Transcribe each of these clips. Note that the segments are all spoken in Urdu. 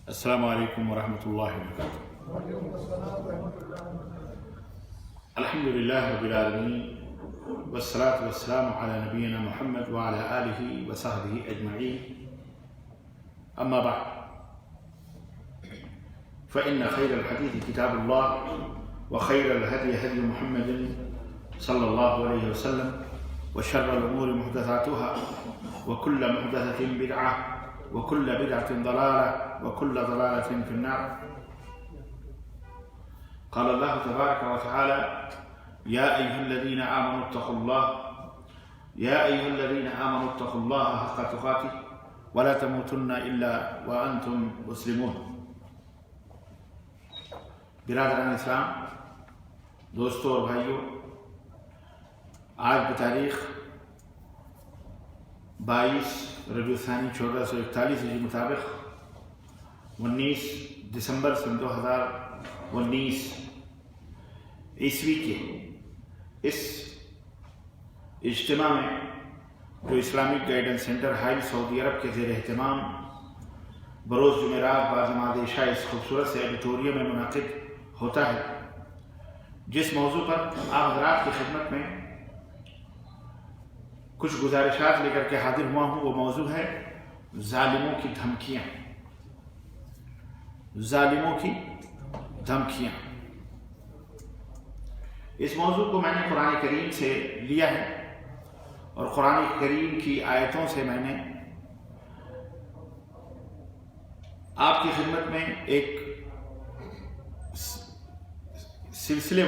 السلام علیکم ورحمۃ اللہ وبرکاتہ۔ الحمد للہ رب العالمین والصلاة والسلام علی نبینا محمد وعلی آلہ وصحبہ اجمعین، اما بعد فإن خیر الحدیث کتاب اللہ وخیر الہدی ہدی محمد صلی اللہ علیہ وسلم وشر الامور محدثاتها وكل محدثة بدعة وكل بدعة ضلالة وكل ضلالة في النار۔ قال الله تبارك وتعالى: يا أيها الذين آمنوا اتقوا الله حق تقاته ولا تموتن إلا وأنتم مسلمون۔ برادران اسلام، دوستوں اور بھائیوں، آج بتاریخ 22 ربیع الثانی 1441 ہجری مطابق 19 دسمبر سن 2019 عیسوی کے اس اجتماع میں جو اسلامک گائیڈنس سینٹر حائل سعودی عرب کے زیر اہتمام بروز جمعرات بعد نماز عشاء اس خوبصورت سے ایڈیٹوریم میں منعقد ہوتا ہے، جس موضوع پر آپ حضرات کی خدمت میں کچھ گزارشات لے کر کے حاضر ہوا ہوں، وہ موضوع ہے ظالموں کی دھمکیاں۔ ظالموں کی دھمکیاں، اس موضوع کو میں نے قرآن کریم سے لیا ہے اور قرآن کریم کی آیتوں سے میں نے آپ کی خدمت میں ایک سلسلے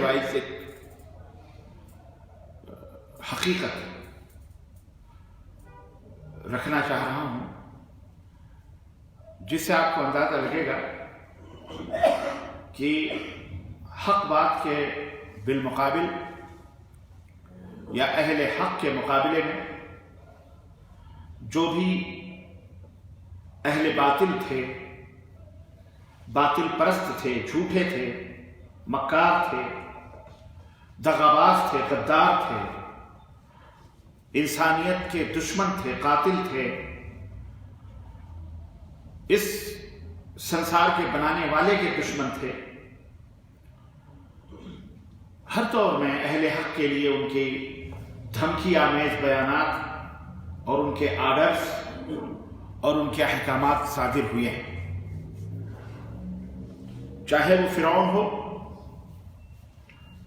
وائز ایک حقیقت رکھنا چاہ رہا ہوں، جس سے آپ کو اندازہ لگے گا کہ حق بات کے بالمقابل یا اہل حق کے مقابلے میں جو بھی اہل باطل تھے، باطل پرست تھے، جھوٹے تھے، مکار تھے، دغاباز تھے، غدار تھے، انسانیت کے دشمن تھے، قاتل تھے، اس سنسار کے بنانے والے کے دشمن تھے، ہر طور میں اہل حق کے لیے ان کی دھمکی آمیز بیانات اور ان کے آرڈرز اور ان کے احکامات صادر ہوئے ہیں، چاہے وہ فرعون ہو،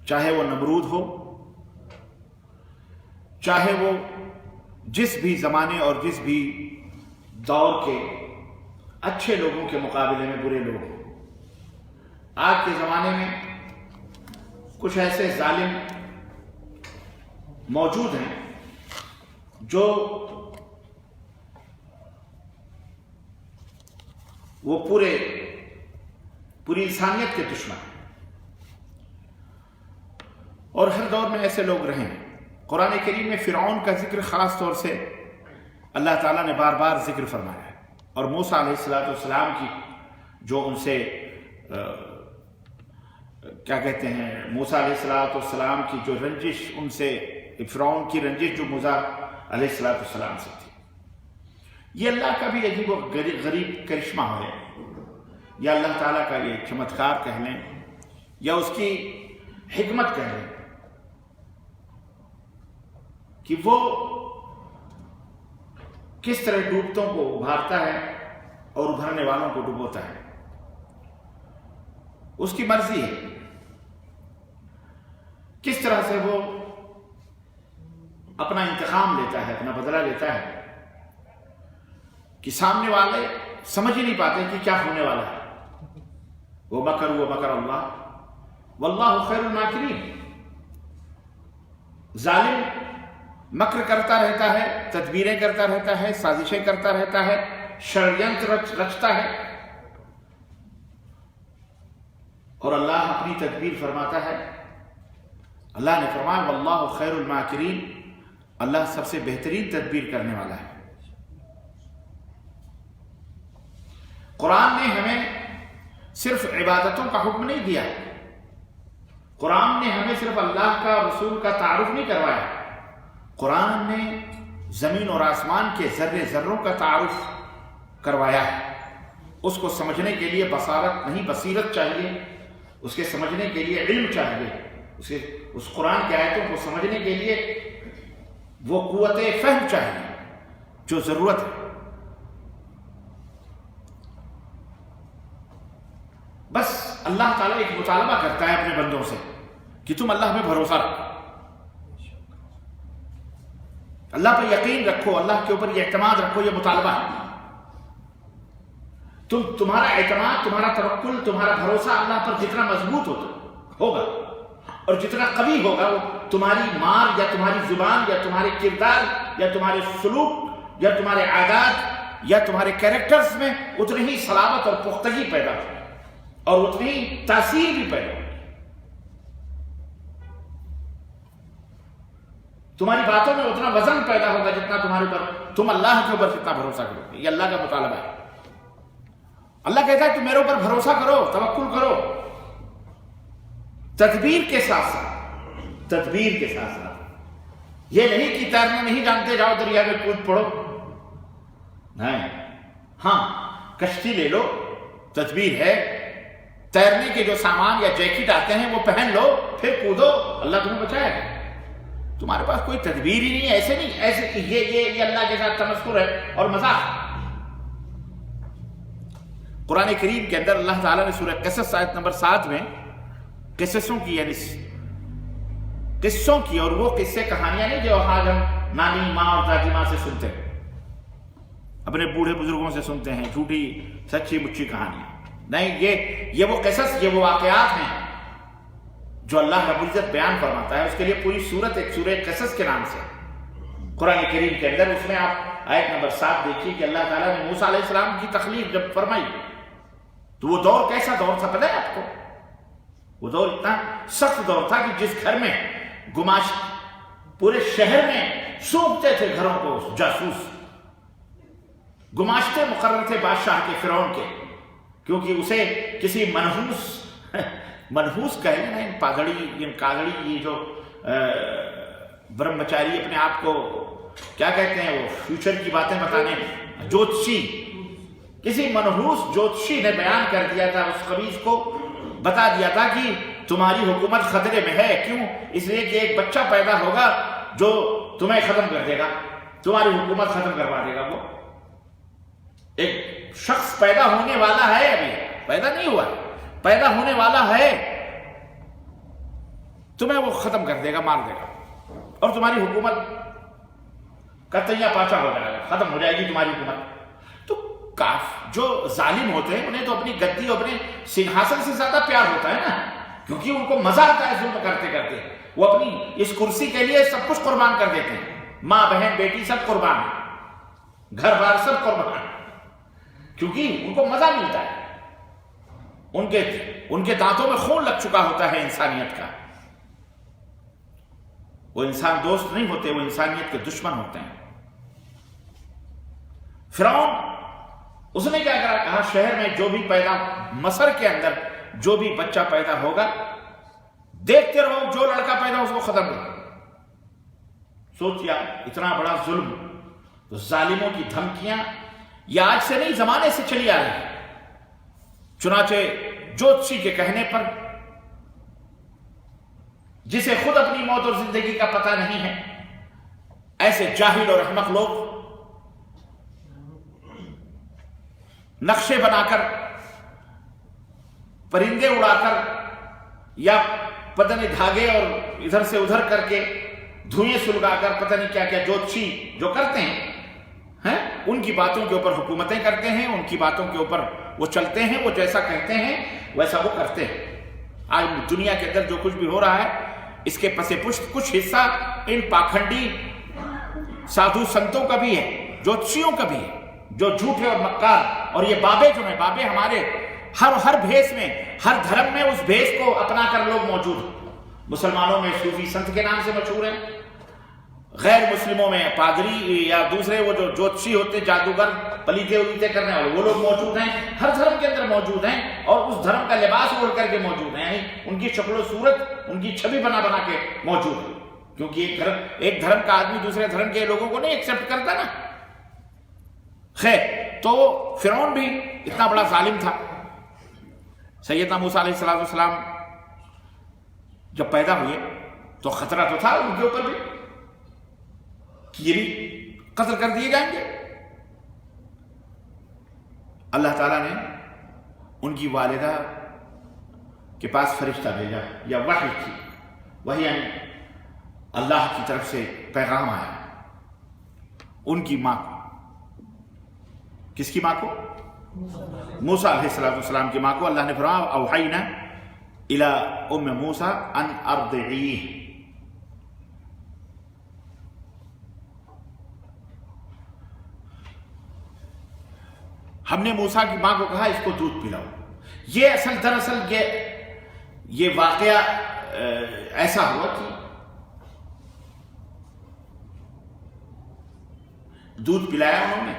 چاہے وہ نمرود ہو، چاہے وہ جس بھی زمانے اور جس بھی دور کے اچھے لوگوں کے مقابلے میں برے لوگ ہوں۔ آج کے زمانے میں کچھ ایسے ظالم موجود ہیں جو وہ پوری انسانیت کے دشمن ہیں، اور ہر دور میں ایسے لوگ رہے ہیں۔ قرآن کریم میں فرعون کا ذکر خاص طور سے اللہ تعالیٰ نے بار بار ذکر فرمایا ہے، اور موسیٰ علیہ السلام کی جو ان سے کیا کہتے ہیں، موسیٰ علیہ السلام کی جو رنجش، ان سے فرعون کی رنجش جو موسیٰ علیہ السلام سے تھی، یہ اللہ کا بھی عجیب و غریب کرشمہ ہے، یا اللہ تعالیٰ کا یہ چمتکار کہہ لیں یا اس کی حکمت کہہ لیں کہ وہ کس طرح ڈوبتوں کو ابھارتا ہے اور ابھرنے والوں کو ڈبوتا ہے، اس کی مرضی ہے کس طرح سے وہ اپنا انتقام لیتا ہے، اپنا بدلہ لیتا ہے، کہ سامنے والے سمجھ ہی نہیں پاتے کہ کیا ہونے والا ہے۔ وَمَكَرُوا وَمَكَرَ اللَّهُ وَاللَّهُ خَيْرُ الْمَاكِرِينَ۔ ظالم مکر کرتا رہتا ہے، تدبیریں کرتا رہتا ہے، سازشیں کرتا رہتا ہے، شڑینتر رچتا ہے، اور اللہ اپنی تدبیر فرماتا ہے۔ اللہ نے فرمایا وَاللَّهُ خَيْرُ الْمَاكِرِينَ، اللہ سب سے بہترین تدبیر کرنے والا ہے۔ قرآن نے ہمیں صرف عبادتوں کا حکم نہیں دیا، قرآن نے ہمیں صرف اللہ کا رسول کا تعارف نہیں کروایا، قرآن نے زمین اور آسمان کے ذرے ذروں کا تعارف کروایا ہے. اس کو سمجھنے کے لیے بصارت نہیں بصیرت چاہیے، اس کے سمجھنے کے لیے علم چاہیے، اس قرآن کی آیتوں کو سمجھنے کے لیے وہ قوت فہم چاہیے جو ضرورت ہے. بس اللہ تعالیٰ ایک مطالبہ کرتا ہے اپنے بندوں سے کہ تم اللہ میں بھروسہ رکھو، اللہ پر یقین رکھو، اللہ کے اوپر یہ اعتماد رکھو. یہ مطالبہ ہے. تمہارا اعتماد، تمہارا توکل، تمہارا بھروسہ اللہ پر جتنا مضبوط ہوگا اور جتنا قوی ہوگا، وہ تمہاری مار یا تمہاری زبان یا تمہارے کردار یا تمہارے سلوک یا تمہارے عادات یا تمہارے کیریکٹرز میں اتنی ہی صلابت اور پختگی پیدا ہوگی اور اتنی ہی تاثیر بھی پیدا ہوگی. تمہاری باتوں میں اتنا وزن پیدا ہوگا جتنا تمہارے اوپر، تم اللہ کے اوپر کتنا بھروسہ کرو گے. یہ اللہ کا مطالبہ ہے. اللہ کہتا ہے تم میرے اوپر بھروسہ کرو، توکل کرو، تدبیر کے ساتھ تدبیر کے ساتھ. یہ نہیں کہ تیرنا نہیں جانتے جاؤ دریا میں کود پڑو، نہیں. ہاں کشتی لے لو، تدبیر ہے. تیرنے کے جو سامان یا جیکٹ آتے ہیں وہ پہن لو، پھر کودو، اللہ تمہیں بچائے گا. تمہارے پاس کوئی تدبیر ہی نہیں. ایسے نہیں، ایسے یہ اللہ کے ساتھ تمسخر ہے اور مذاق. قرآن کریم کے اندر اللہ تعالیٰ نے سورہ قصص آیت نمبر 7 میں قصصوں کی، یعنی قصوں کی، اور وہ قصے کہانیاں نہیں جو آج ہم نانی ماں اور دادی ماں سے سنتے ہیں، اپنے بوڑھے بزرگوں سے سنتے ہیں، جھوٹی سچی مچی کہانیاں نہیں. یہ وہ قصص، یہ وہ واقعات ہیں جو اللہ رب العزت بیان فرماتا ہے. اس کے لیے پوری سورت ایک سورہ قصص کے نام سے قرآن کریم کے اندر. اس میں آپ آیت نمبر 7 دیکھیے کہ اللہ تعالیٰ نے موسیٰ علیہ السلام کی تخلیق جب فرمائی تو وہ دور کیسا دور تھا پتہ ہے آپ کو؟ وہ دور اتنا سخت دور تھا کہ جس گھر میں گماش پورے شہر میں سونپتے تھے گھروں کو جاسوس، گماشتے مقرر تھے بادشاہ کے، فرعون کے، کیونکہ اسے کسی منحوس کہے نا، کاغڑی یہ جو برہمچاری اپنے آپ کو کیا کہتے ہیں، وہ فیوچر کی باتیں بتانے، جوتشی، کسی منحوس جوتشی نے بیان کر دیا تھا، اس خبیث کو بتا دیا تھا کہ تمہاری حکومت خطرے میں ہے. کیوں؟ اس لیے کہ ایک بچہ پیدا ہوگا جو تمہیں ختم کر دے گا، تمہاری حکومت ختم کروا دے گا. وہ ایک شخص پیدا ہونے والا ہے، ابھی پیدا نہیں ہوا ہے، پیدا ہونے والا ہے، تمہیں وہ ختم کر دے گا، مار دے گا، اور تمہاری حکومت کا تیا پاچا ہو جائے گا، ختم ہو جائے گی تمہاری حکومت. جو ظالم ہوتے ہیں انہیں تو اپنی گدی اور اپنے سنہاسن سے زیادہ پیار ہوتا ہے نا، کیونکہ ان کو مزہ آتا ہے ظلم کرتے کرتے. وہ اپنی اس کرسی کے لیے سب کچھ قربان کر دیتے ہیں، ماں بہن بیٹی سب قربان، گھر بار سب قربان، کیونکہ ان کو مزہ ملتا ہے. ان کے دانتوں میں خون لگ چکا ہوتا ہے انسانیت کا. وہ انسان دوست نہیں ہوتے، وہ انسانیت کے دشمن ہوتے ہیں. فرعون اس نے کیا کرا؟ کہا شہر میں جو بھی مصر کے اندر جو بھی بچہ پیدا ہوگا دیکھتے رہو، جو لڑکا پیدا ہو اس کو ختم کرو. سوچیا اتنا بڑا ظلم. تو ظالموں کی دھمکیاں یہ آج سے نہیں، زمانے سے چلی آ رہی ہے. چنانچہ جوتشی کے کہنے پر، جسے خود اپنی موت اور زندگی کا پتہ نہیں ہے، ایسے جاہل اور احمق لوگ نقشے بنا کر، پرندے اڑا کر، یا پتہ نہیں دھاگے اور ادھر سے ادھر کر کے دھوئیں سلگا کر، پتہ نہیں کیا کیا جوتشی جو کرتے ہیں، ان کی باتوں کے اوپر حکومتیں کرتے ہیں، ان کی باتوں کے اوپر وہ چلتے ہیں، وہ جیسا کہتے ہیں ویسا وہ کرتے ہیں. آج دنیا کے اندر جو کچھ بھی ہو رہا ہے اس کے پس پشت کچھ حصہ ان پاکھنڈی سادھو سنتوں کا بھی ہے، جوتشیوں کا بھی ہے، جو جھوٹے اور مکار. اور یہ بابے جو ہیں، بابے ہمارے ہر بھیس میں، ہر دھرم میں اس بھیس کو اپنا کر لوگ موجود ہیں. مسلمانوں میں صوفی سنت کے نام سے مشہور ہیں، غیر مسلموں میں پادری یا دوسرے وہ جو جوتشی ہوتے، جادوگر، پلیتے الیتے کرنے والے، وہ لوگ موجود ہیں. ہر دھرم کے اندر موجود ہیں، اور اس دھرم کا لباس اوڑھ کر کے موجود ہیں، یعنی ان کی شکل و صورت، ان کی چھبی بنا بنا کے موجود ہے. کیونکہ ایک دھرم کا آدمی دوسرے دھرم کے لوگوں کو نہیں ایکسپٹ کرتا نا. خیر، تو فرعون بھی اتنا بڑا ظالم تھا. سیدنا موسیٰ علیہ السلام جب پیدا ہوئے تو خطرہ تو تھا ان کے اوپر بھی کہ یہ بھی قتل کر دیے جائیں گے. اللہ تعالیٰ نے ان کی والدہ کے پاس فرشتہ بھیجا یا وحی کی. وحی یعنی اللہ کی طرف سے پیغام آیا ان کی ماں کو. کس کی ماں کو؟ موسیٰ علیہ السلام کی ماں کو. اللہ نے فرمایا اوحینا الی ام موسیٰ ان ارضعیہ. ہم نے موسیٰ کی ماں کو کہا اس کو دودھ پلاؤ. یہ دراصل یہ واقعہ ایسا ہوا کہ دودھ پلایا انہوں نے.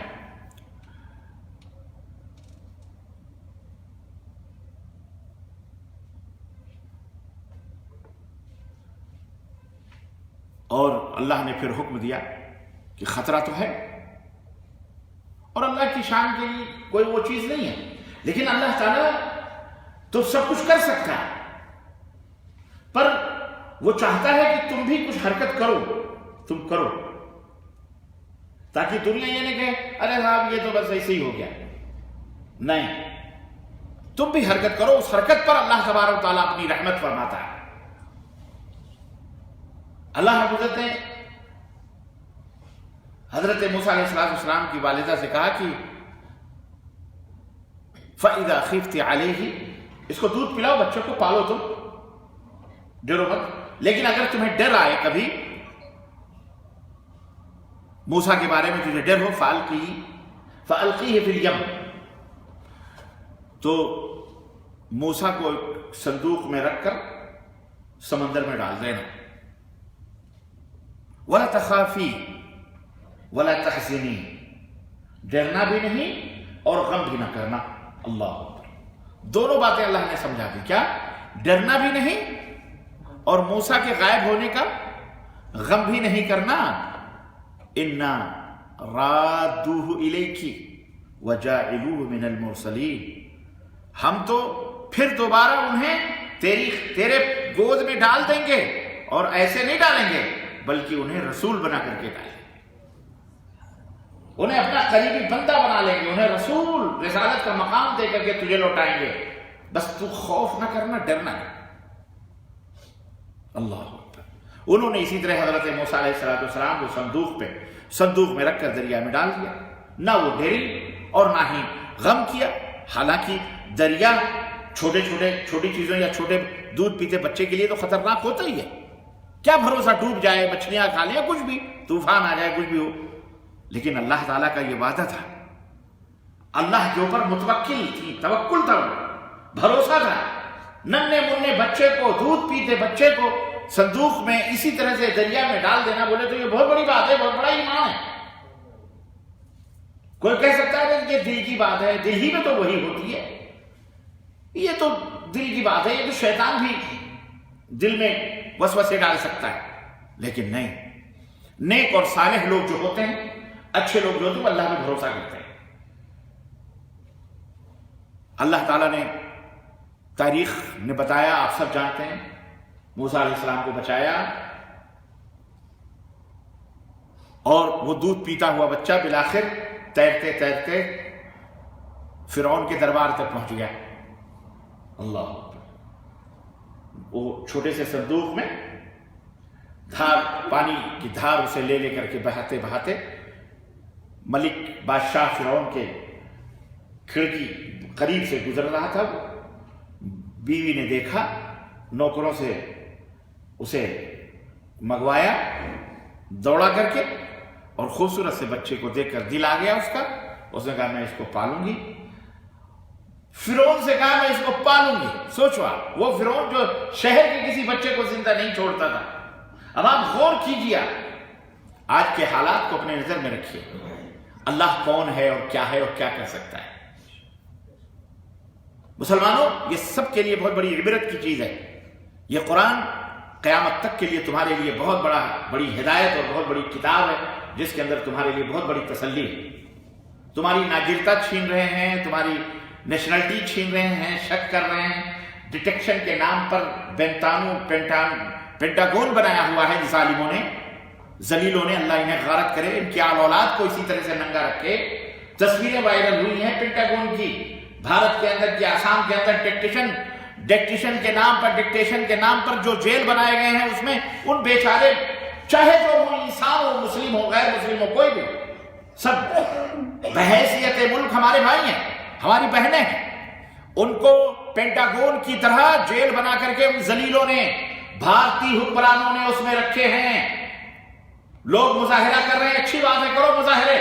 اور اللہ نے پھر حکم دیا کہ خطرہ تو ہے اور اللہ کی شان کے لیے کوئی وہ چیز نہیں ہے، لیکن اللہ تعالیٰ تو سب کچھ کر سکتا ہے، پر وہ چاہتا ہے کہ تم بھی کچھ حرکت کرو، تم کرو، تاکہ دنیا یہ نہیں کہے ارے صاحب یہ تو بس ایسے ہی ہو گیا. نہیں، تم بھی حرکت کرو. اس حرکت پر اللہ تبارک و تعالیٰ اپنی رحمت فرماتا ہے. اللہ نے حضرت موسیٰ علیہ السلام کی والدہ سے کہا کہ فَإِذَا خِفْتِ عَلَيْهِ، اس کو دودھ پلاؤ، بچوں کو پالو، تم ڈرو مت. لیکن اگر تمہیں ڈر آئے کبھی موسیٰ کے بارے میں، تجھے ڈر ہو، فَأَلْقِيهِ فِي الْيَمِّ، تو موسیٰ کو ایک صندوق میں رکھ کر سمندر میں ڈال دینا. وَلَا تَخَافِي وَلَا تَحْزِنِي، ڈرنا بھی نہیں اور غم بھی نہ کرنا. اللہ اکبر. دونوں باتیں اللہ نے سمجھا دی. کیا؟ ڈرنا بھی نہیں اور موسیٰ کے غائب ہونے کا غم بھی نہیں کرنا. اِنَّا رَادُّوهُ إِلَيْكِ وَجَاعِلُوهُ مِنَ الْمُرْسَلِينَ، ہم تو پھر دوبارہ انہیں تیرے گود میں ڈال دیں گے، اور ایسے نہیں ڈالیں گے بلکہ انہیں رسول بنا کر کے ڈالیں گے، انہیں اپنا قریبی بندہ بنا لیں گے، انہیں رسول رسالت کا مقام دے کر کے تجھے لوٹائیں گے. بس تو خوف نہ کرنا، ڈرنا ہے. اللہ اکبر. انہوں نے اسی طرح حضرت موسیٰ علیہ السلام کو صندوق میں رکھ کر دریا میں ڈال دیا. نہ وہ ڈری اور نہ ہی غم کیا. حالانکہ دریا چھوٹی چیزوں یا چھوٹے دودھ پیتے بچے کے لیے تو خطرناک ہوتا ہی ہے. کیا بھروسہ ڈوب جائے، مچھلیاں کھا لیں، کچھ بھی طوفان آ جائے، کچھ بھی ہو. لیکن اللہ تعالیٰ کا یہ وعدہ تھا، اللہ کے اوپر متوکل تھی، توکل تھا، بھروسہ تھا. ننھے منھے بچے کو، دودھ پیتے بچے کو صندوق میں اسی طرح سے دریا میں ڈال دینا، بولے تو یہ بہت بڑی بات ہے، بہت بڑا ایمان ہے. کوئی کہہ سکتا ہے کہ دل کی بات ہے، دل ہی میں تو وہی ہوتی ہے، یہ تو دل کی بات ہے، یہ تو شیطان بھی دل میں وسوسے ڈال سکتا ہے. لیکن نہیں، نیک اور صالح لوگ جو ہوتے ہیں، اچھے لوگ جو ہوتے ہیں، وہ اللہ پہ بھروسہ کرتے ہیں. اللہ تعالیٰ نے تاریخ نے بتایا، آپ سب جانتے ہیں، موسیٰ علیہ السلام کو بچایا اور وہ دودھ پیتا ہوا بچہ بالآخر تیرتے تیرتے فرعون کے دربار تک پہنچ گیا. اللہ، وہ چھوٹے سے صندوق میں پانی کی دھار اسے لے کر کے بہاتے بہاتے ملک بادشاہ فرعون کے کھڑکی قریب سے گزر رہا تھا. بیوی نے دیکھا، نوکروں سے اسے منگوایا دوڑا کر کے، اور خوبصورت سے بچے کو دیکھ کر دل آ گیا اس کا. اس نے کہا میں اس کو پالوں گی. فرعون سے کہا میں اس کو پالوں گی. سوچو آپ، وہ فرعون جو شہر کے کسی بچے کو زندہ نہیں چھوڑتا تھا. اب آپ غور کیجیے، آج کے حالات کو اپنے نظر میں رکھیے. اللہ کون ہے اور کیا کر سکتا ہے. مسلمانوں، یہ سب کے لیے بہت بڑی عبرت کی چیز ہے. یہ قرآن قیامت تک کے لیے تمہارے لیے بہت بڑی ہدایت اور بہت بڑی کتاب ہے، جس کے اندر تمہارے لیے بہت بڑی تسلی ہے۔ تمہاری ناگرتا چھین رہے ہیں، تمہاری نیشنلٹی چھین رہے ہیں، شک کر رہے ہیں، ڈیٹیکشن کے نام پر پینٹاگون بنایا ہوا ہے ظالموں نے، ذلیلوں نے، اللہ انہیں غارت کرے، ان کی آل اولاد کو اسی طرح سے ننگا رکھے۔ تصویریں وائرل ہوئی ہیں پینٹاگون کی، بھارت کے اندر کی آسام کے اندر ڈکٹیشن کے نام پر جو جیل بنائے گئے ہیں، اس میں ان بیچارے چاہے جو ہو، انسان ہو، مسلم ہو، غیر مسلم ہو، کوئی بھی، سب بحیثیت ملک ہمارے بھائی ہیں، ہماری بہنیں ہیں، ان کو پینٹاگون کی طرح جیل بنا کر کے ان ذلیلوں نے، بھارتی حکمرانوں نے اس میں رکھے ہیں۔ لوگ مظاہرہ کر رہے ہیں، اچھی بات ہے، کرو مظاہرے،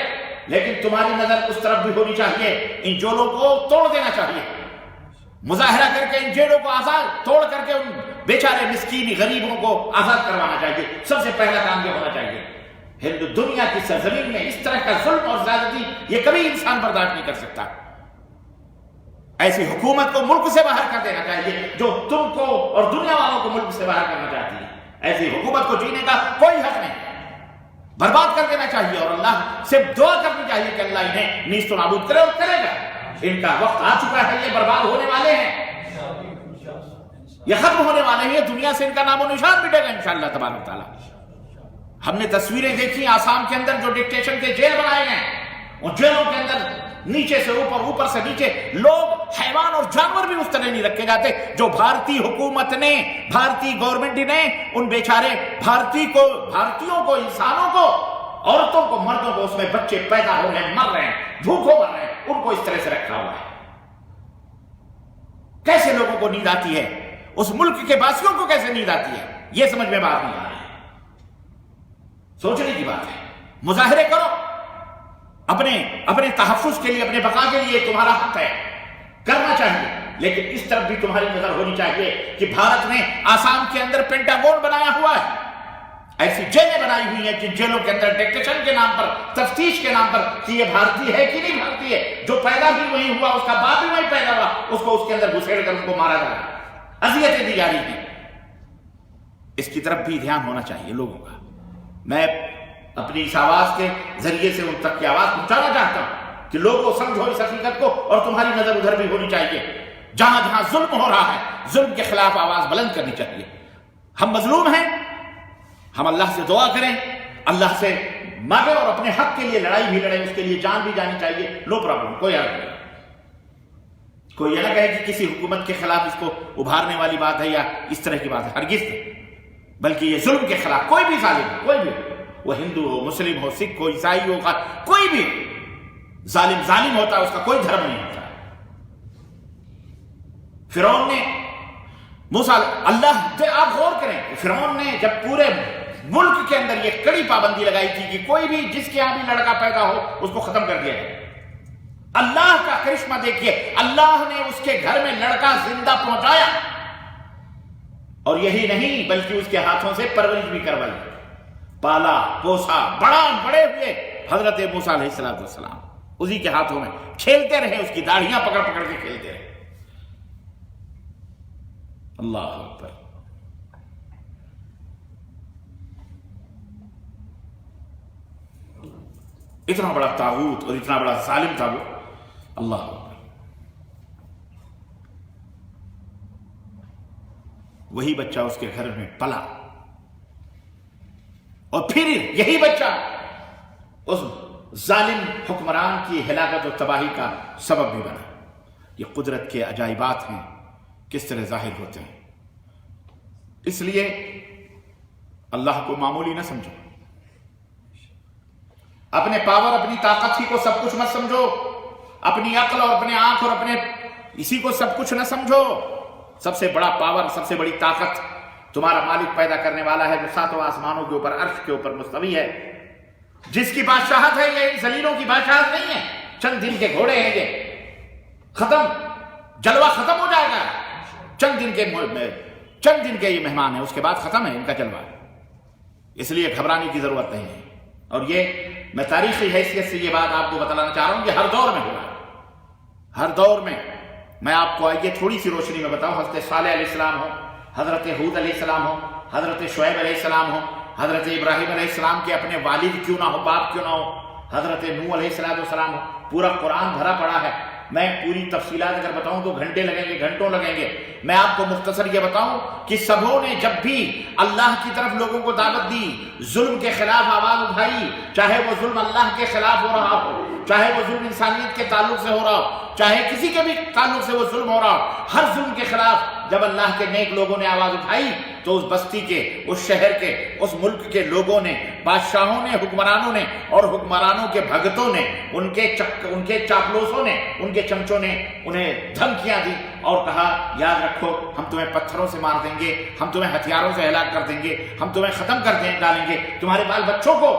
لیکن تمہاری نظر اس طرف بھی ہونی چاہیے، ان جیلوں کو توڑ دینا چاہیے، مظاہرہ کر کے ان جیلوں کو آزاد توڑ کر کے ان بیچارے مسکین غریبوں کو آزاد کروانا چاہیے۔ سب سے پہلا کام یہ ہونا چاہیے۔ ہند دنیا کی سرزمین میں اس طرح کا ظلم اور زیادتی یہ کبھی انسان برداشت نہیں کر سکتا۔ ایسی حکومت کو ملک سے باہر کر دینا چاہیے جو تم کو اور دنیا والوں کو ملک سے باہر کرنا چاہتی ہے۔ ایسی حکومت کو جینے کا کوئی حق نہیں، برباد کر دینا چاہیے، اور اللہ سے دعا کرنی چاہیے کہ اللہ انہیں نیست و نابود کرے، اور کرے گا۔ ان کا وقت آ چکا ہے، یہ برباد ہونے والے ہیں، یہ ختم ہونے والے ہیں، دنیا سے ان کا نام و نشان مٹے گا انشاءاللہ تبارک تعالیٰ۔ ہم نے تصویریں دیکھی آسام کے اندر جو ڈکٹیشن کے جیل بنائے گئے، ان جیلوں کے اندر نیچے سے اوپر، اوپر سے نیچے، لوگ، حیوان اور جانور بھی اس طرح نہیں رکھے جاتے جو بھارتی حکومت نے، بھارتی گورنمنٹ نے ان بیچارے بھارتیوں کو، انسانوں کو، عورتوں کو، مردوں کو، اس میں بچے پیدا ہو رہے ہیں، مر رہے ہیں، بھوکوں مر رہے ہیں، ان کو اس طرح سے رکھا ہوا ہے۔ کیسے لوگوں کو نیند آتی ہے؟ اس ملک کے باسیوں کو کیسے نیند آتی ہے؟ یہ سمجھ میں بات نہیں آ رہی ہے، سوچنے کی بات ہے۔ مظاہرے کرو، اپنے تحفظ کے لیے، اپنے بقا کے لیے تمہارا حق ہے، کرنا چاہیے، لیکن اس طرف بھی تمہاری نظر ہونی چاہیے کہ بھارت نے آسام کے اندر پینٹاگون بنایا ہوا ہے، ایسی جیلیں بنائی ہوئی ہیں جن جیلوں کے اندر ڈکٹیشن کے نام پر، تفتیش کے نام پر کہ یہ بھارتی ہے کہ نہیں بھارتی ہے، جو پیدا بھی وہی ہوا، اس کا باپ بھی وہی پیدا ہوا، اس کو اس کے اندر گھسیڑ کر اس کو مارا جا رہا ہے، اذیتیں دی جا رہی ہیں۔ اس کی طرف بھی دھیان ہونا چاہیے لوگوں کا۔ میں اپنی اس آواز کے ذریعے سے ان تک کی آواز پہنچانا چاہتا ہوں کہ لوگوں سمجھو اس حقیقت کو، اور تمہاری نظر ادھر بھی ہونی چاہیے، جہاں جہاں ظلم ہو رہا ہے، ظلم کے خلاف آواز بلند کرنی چاہیے۔ ہم مظلوم ہیں، ہم اللہ سے دعا کریں، اللہ سے مانگیں، اور اپنے حق کے لیے لڑائی بھی لڑیں، اس کے لیے جان بھی جانی چاہیے، نو پرابلم، کوئی حرج نہیں۔ کوئی یہ نہ کہے کہ کسی حکومت کے خلاف اس کو ابھارنے والی بات ہے یا اس طرح کی بات ہے، ہرگز نہیں، بلکہ یہ ظلم کے خلاف کوئی بھی ظالم ہو، کوئی بھی ہو، وہ ہندو ہو، مسلم ہو، سکھ ہو، عیسائی ہو، کوئی بھی ظالم ہوتا ہے، اس کا کوئی دھرم نہیں ہوتا۔ فرعون نے آپ غور کریں، فرعون نے جب پورے ملک کے اندر یہ کڑی پابندی لگائی تھی کہ کوئی بھی جس کے یہاں بھی لڑکا پیدا ہو اس کو ختم کر دیا جائے، اللہ کا کرشمہ دیکھیے، اللہ نے اس کے گھر میں لڑکا زندہ پہنچایا، اور یہی نہیں بلکہ اس کے ہاتھوں سے پرورش بھی کروائی، پالا پوسا، بڑے ہوئے حضرت موسیٰ علیہ السلام اسی کے ہاتھوں میں کھیلتے رہے، اس کی داڑھیاں پکڑ پکڑ کے کھیلتے رہے۔ اللہ اکبر۔ اتنا بڑا طاغوت اور اتنا بڑا ظالم تھا وہ، اللہ اکبر۔ وہی بچہ اس کے گھر میں پلا، اور پھر یہی بچہ اس ظالم حکمران کی ہلاکت و تباہی کا سبب بھی بنا۔ یہ قدرت کے عجائبات ہیں، کس طرح ظاہر ہوتے ہیں۔ اس لیے اللہ کو معمولی نہ سمجھو، اپنے پاور، اپنی طاقت ہی کو سب کچھ مت سمجھو، اپنی عقل اور اپنے آنکھ اور اپنے اسی کو سب کچھ نہ سمجھو۔ سب سے بڑا پاور، سب سے بڑی طاقت تمہارا مالک پیدا کرنے والا ہے، جو ساتوں آسمانوں کے اوپر، عرش کے اوپر مستوی ہے، جس کی بادشاہت ہے، یہ ذلیلوں کی بادشاہت نہیں ہے، چند دن کے گھوڑے ہیں، یہ ختم، جلوہ ختم ہو جائے گا، چند دن کے یہ مہمان ہیں، اس کے بعد ختم ہے ان کا جلوہ، اس لیے گھبرانے کی ضرورت نہیں ہے۔ اور یہ میں تاریخی حیثیت سے یہ بات آپ کو بتلانا چاہ رہا ہوں کہ ہر دور میں ہوا ہے، ہر دور میں۔ میں آپ کو آئیے تھوڑی سی روشنی میں بتاؤں، حضرت صالح علیہ السلام ہو، حضرت ہود علیہ السلام ہو، حضرت شعیب علیہ السلام ہو، حضرت ابراہیم علیہ السلام کے اپنے والد کیوں نہ ہو، باپ کیوں نہ ہو، حضرت نوح علیہ السلام ہو، پورا قرآن بھرا پڑا ہے۔ میں پوری تفصیلات اگر بتاؤں تو گھنٹے لگیں گے، گھنٹوں لگیں گے۔ میں آپ کو مختصر یہ بتاؤں کہ سبوں نے جب بھی اللہ کی طرف لوگوں کو دعوت دی، ظلم کے خلاف آواز اٹھائی، چاہے وہ ظلم اللہ کے خلاف ہو رہا ہو، چاہے وہ ظلم انسانیت کے تعلق سے ہو رہا ہو، چاہے کسی کے بھی تعلق سے وہ ظلم ہو رہا ہو، ہر ظلم کے خلاف جب اللہ کے نیک لوگوں نے آواز اٹھائی تو اس بستی کے، اس شہر کے، اس ملک کے لوگوں نے، بادشاہوں نے، حکمرانوں نے اور حکمرانوں کے بھگتوں نے، ان کے چاپلوسوں نے، ان کے چمچوں نے انہیں دھمکیاں دی اور کہا یاد رکھو ہم تمہیں پتھروں سے مار دیں گے، ہم تمہیں ہتھیاروں سے ہلاک کر دیں گے، ہم تمہیں ختم کر ڈالیں گے، تمہارے بال بچوں کو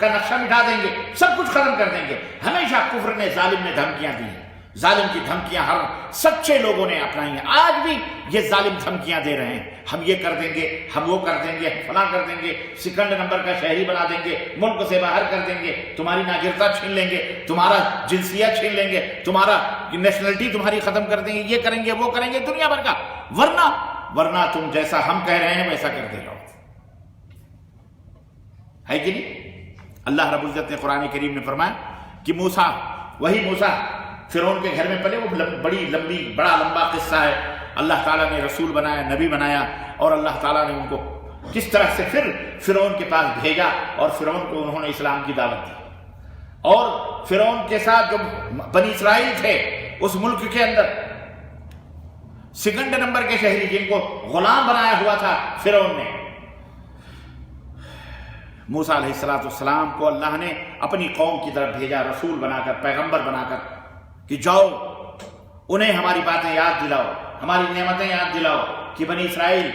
کا نقشہ مٹا دیں گے، سب کچھ ختم کر دیں گے۔ ہمیشہ کفر نے، ظالم نے دھمکیاں دی ہیں، ظالم کی دھمکیاں ہر سچے لوگوں نے اپنائی ہیں۔ آج بھی یہ ظالم دھمکیاں دے رہے ہیں، ہم یہ کر دیں گے، ہم وہ کر دیں گے، ہم فلاں کر دیں گے، سیکنڈ نمبر کا شہری بنا دیں گے، ملک سے باہر کر دیں گے، تمہاری ناگرتا چھین لیں گے، تمہارا جنسیت چھین لیں گے، تمہارا نیشنلٹی تمہاری ختم کر دیں گے، یہ کریں گے، وہ کریں گے، دنیا بھر کا۔ ورنہ تم جیسا ہم کہہ رہے ہیں ویسا کرتے رہو، ہے کہ نہیں؟ اللہ رب العزت نے قرآن کریم میں فرمایا کہ موسیٰ، وہی موسیٰ فرعون کے گھر میں پلے، وہ بڑا لمبا قصہ ہے۔ اللہ تعالیٰ نے رسول بنایا، نبی بنایا، اور اللہ تعالیٰ نے ان کو کس طرح سے پھر فرعون کے پاس بھیجا اور فرعون کو انہوں نے اسلام کی دعوت دی۔ اور فرعون کے ساتھ جو بنی اسرائیل تھے اس ملک کے اندر، سیکنڈ نمبر کے شہری جن کو غلام بنایا ہوا تھا فرعون نے، موسیٰ علیہ السلام کو اللہ نے اپنی قوم کی طرف بھیجا، رسول بنا کر، پیغمبر بنا کر، کہ جاؤ انہیں ہماری باتیں یاد دلاؤ، ہماری نعمتیں یاد دلاؤ کہ بنی اسرائیل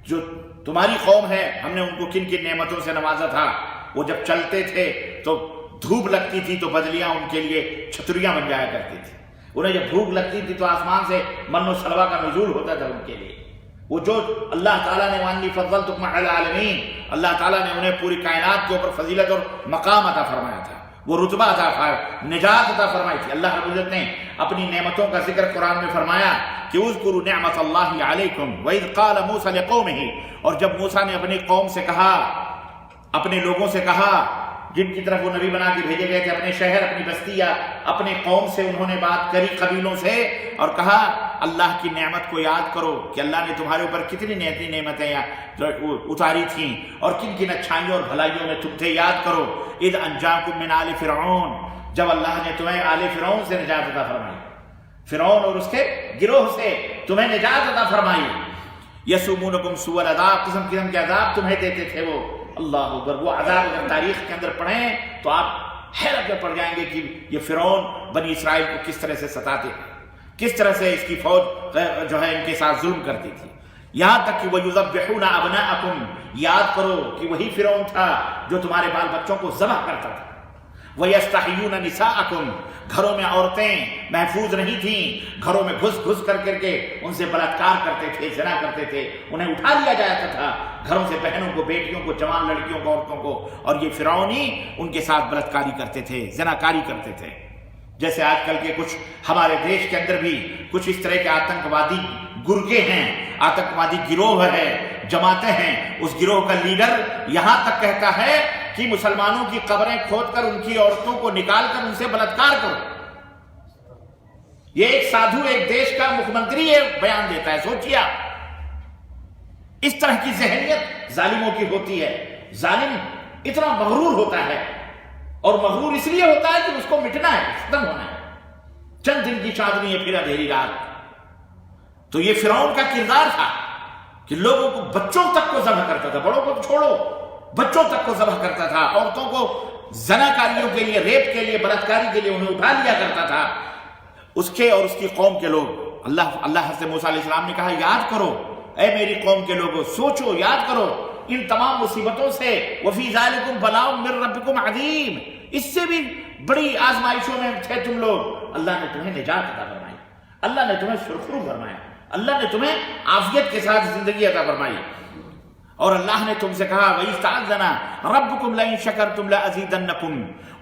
جو تمہاری قوم ہے، ہم نے ان کو کن کن نعمتوں سے نوازا تھا۔ وہ جب چلتے تھے تو دھوپ لگتی تھی تو بدلیاں ان کے لیے چھتریاں بن جایا کرتی تھی، انہیں جب بھوک لگتی تھی تو آسمان سے من و سلوہ کا نزول ہوتا تھا ان کے لیے۔ وہ جو اللہ تعالیٰ نے وَأَنِّي فَضَّلْتُكُمْ عَلَى الْعَالَمِينَ، اللہ تعالیٰ نے انہیں پوری کائنات کے اوپر فضیلت اور مقام عطا فرمایا تھا، وہ رتبہ عطا فرمایا، نجات عطا فرمائی تھی۔ اللہ رب العزت نے اپنی نعمتوں کا ذکر قرآن میں فرمایا کہ اذکروا نعمت اللہ علیکم وَإِذْ قَالَ مُوسَىٰ لِقَوْمِهِ، اور جب موسیٰ نے اپنی قوم سے کہا، اپنے لوگوں سے کہا جن کی طرف وہ نبی بنا کے بھیجے گئے تھے، اپنے شہر، اپنی بستی یا اپنے قوم سے انہوں نے بات کری، قبیلوں سے، اور کہا اللہ کی نعمت کو یاد کرو کہ اللہ نے تمہارے اوپر کتنی نعمتیں اتاری تھیں اور کن کن اچھائیوں اور بھلائیوں میں تم تھے، یاد کرو۔ اذ انجاکم من آل فرعون، جب اللہ نے تمہیں آل فرعون سے نجات عطا فرمائی، فرعون اور اس کے گروہ سے تمہیں نجات عطا فرمائی۔ یسومونکم سوء العذاب، قسم قسم کے عذاب تمہیں دیتے تھے وہ، اللہ اکبر۔ وہ عذاب اگر تاریخ کے اندر پڑھیں تو آپ حیرت میں پڑ جائیں گے کہ یہ فرعون بنی اسرائیل کو کس طرح سے ستاتے تھے، کس طرح سے اس کی فوج جو ہے ان کے ساتھ ظلم کرتی تھی، یہاں تک کہ وَيُذَبِّحُونَ أَبْنَاءَكُمْ، یاد کرو کہ وہی فرعون تھا جو تمہارے بال بچوں کو ذبح کرتا تھا۔ وَيَسْتَحْيُونَ نِسَاءَكُمْ، گھروں میں عورتیں محفوظ نہیں تھیں، گھروں میں گھس گھس کر کے ان سے بلاತ್ಕಾರ کرتے تھے، زنا کرتے تھے، انہیں اٹھا لیا جاتا تھا گھروں سے، بہنوں کو، بیٹیوں کو، جوان لڑکیوں کو، عورتوں کو، اور یہ فرعون ہی ان کے ساتھ بلاತ್کاری کرتے تھے، زناکاری کرتے تھے۔ جیسے آج کل کے کچھ ہمارے دیش کے اندر بھی کچھ اس طرح کے آتنکوادی گرگے ہیں، آتنکوادی گروہ ہے، جماعتیں ہیں، اس گروہ کا لیڈر یہاں تک کہتا ہے کہ مسلمانوں کی قبریں کھود کر ان کی عورتوں کو نکال کر ان سے بلاತ್کار کرو۔ یہ ایک سادھو ایک دیش کا مکھ منتری یہ بیان دیتا ہے، سوچیے اس طرح کی ذہنیت ظالموں کی ہوتی ہے۔ ظالم اتنا مغرور ہوتا ہے، اور مغرور اس لیے ہوتا ہے کہ اس کو مٹنا ہے، ختم ہونا ہے، چند دن کی چاندنی ہے پھر اندھیری رات۔ تو یہ فرعون کا کردار تھا کہ لوگوں کو، بچوں تک کو ذبح کرتا تھا، بڑوں کو چھوڑو، بچوں تک کو ذبح کرتا تھا، عورتوں کو زناکاریوں کے لیے، ریپ کے لیے، بلاತ್کاری کے لیے انہیں اٹھا لیا کرتا تھا۔ اس کے اور اس کی قوم کے لوگ، اللہ سے موسیٰ علیہ السلام نے کہا یاد کرو اے میری قوم کے لوگوں، سوچو، یاد کرو ان تمام مصیبتوں سے، وَفِي ذَلِكُمْ بَلَاءٌ مِّن رَبِّكُمْ عَظِيمٌ، اس سے بھی بڑی آزمائشوں میں تھے تم لوگ، اللہ نے تمہیں نجات عطا فرمائی، اللہ نے تمہیں سرخرو فرمایا، اللہ نے تمہیں عافیت کے ساتھ زندگی عطا فرمائی۔ اور اللہ نے تم سے کہا وَإِذْ تَعَذَّنَ رَبُّكُمْ لَئِن شَكَرْتُمْ لَأَزِيدَنَّكُمْ